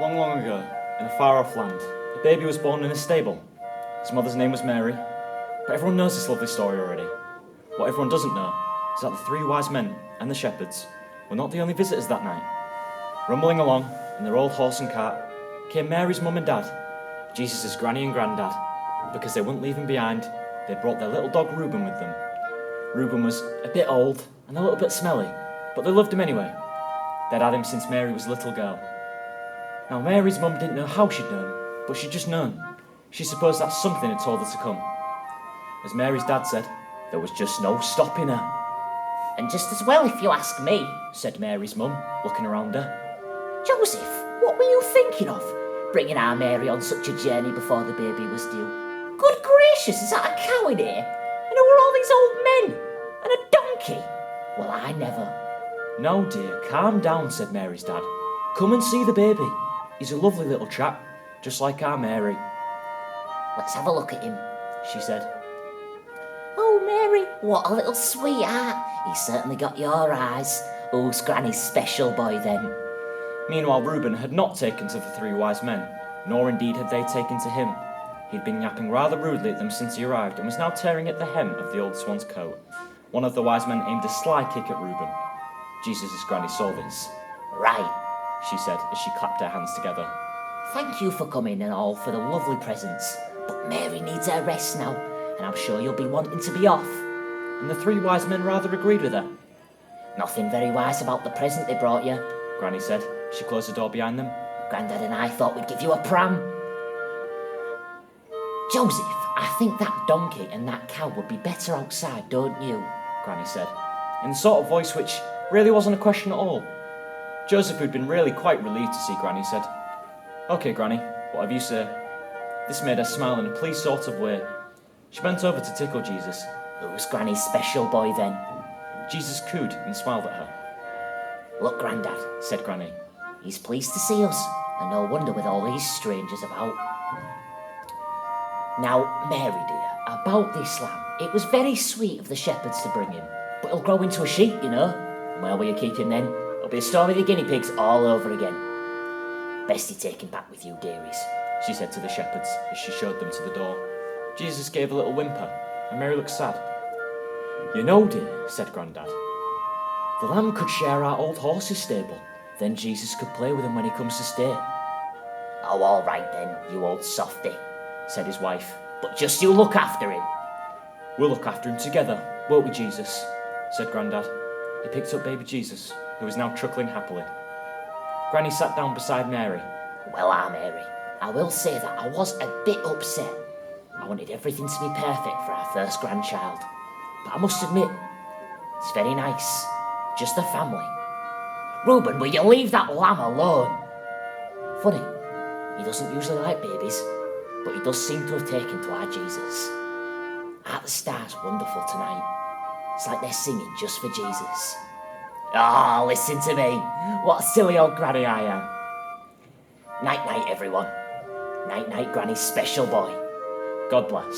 Long, long ago, in a far-off land, a baby was born in a stable. His mother's name was Mary, but everyone knows this lovely story already. What everyone doesn't know is that the three wise men and the shepherds were not the only visitors that night. Rumbling along in their old horse and cart came Mary's mum and dad, Jesus' granny and granddad. Because they wouldn't leave him behind, they brought their little dog Reuben with them. Reuben was a bit old and a little bit smelly, but they loved him anyway. They'd had him since Mary was a little girl. Now Mary's mum didn't know how she'd known, but she'd just known. She supposed that something had told her to come. As Mary's dad said, there was just no stopping her. And just as well if you ask me, said Mary's mum, looking around her. Joseph, what were you thinking of, bringing our Mary on such a journey before the baby was due? Good gracious, is that a cow in here? And who are all these old men? And a donkey? Well, I never. No, dear, calm down, said Mary's dad. Come and see the baby. He's a lovely little chap, just like our Mary. Let's have a look at him, she said. Oh, Mary, what a little sweetheart. He's certainly got your eyes. Who's Granny's special boy then? Meanwhile, Reuben had not taken to the three wise men, nor indeed had they taken to him. He'd been yapping rather rudely at them since he arrived and was now tearing at the hem of the old swan's coat. One of the wise men aimed a sly kick at Reuben. Jesus' granny saw this. Right, she said as she clapped her hands together. Thank you for coming and all for the lovely presents, but Mary needs her rest now, and I'm sure you'll be wanting to be off. And the three wise men rather agreed with her. Nothing very wise about the present they brought you, Granny said. She closed the door behind them. Grandad and I thought we'd give you a pram. Joseph, I think that donkey and that cow would be better outside, don't you? Granny said, in the sort of voice which really wasn't a question at all. Joseph, who'd been really quite relieved to see Granny, said, OK, Granny, whatever you say. This made her smile in a pleased sort of way. She bent over to tickle Jesus. Who's Granny's special boy then? Jesus cooed and smiled at her. Look, Grandad, said Granny. He's pleased to see us, and no wonder with all these strangers about. Now, Mary dear, about this lamb, it was very sweet of the shepherds to bring him, but he'll grow into a sheep, you know. And where will you keep him then? It'll be a story of the guinea pigs all over again. Best you take him back with you, dearies, she said to the shepherds as she showed them to the door. Jesus gave a little whimper, and Mary looked sad. You know, dear, said Grandad, the lamb could share our old horse's stable. Then Jesus could play with him when he comes to stay. Oh, all right then, you old softy, said his wife. But just you look after him. We'll look after him together, won't we, Jesus? Said Grandad. He picked up baby Jesus, who was now chuckling happily. Granny sat down beside Mary. Well, Mary, I will say that I was a bit upset. I wanted everything to be perfect for our first grandchild. But I must admit, it's very nice. Just the family. Reuben, will you leave that lamb alone? Funny, he doesn't usually like babies, but he does seem to have taken to our Jesus. Aren't the stars wonderful tonight? It's like they're singing just for Jesus. Oh, listen to me. What a silly old granny I am. Night-night, everyone. Night-night, Granny's special boy. God bless.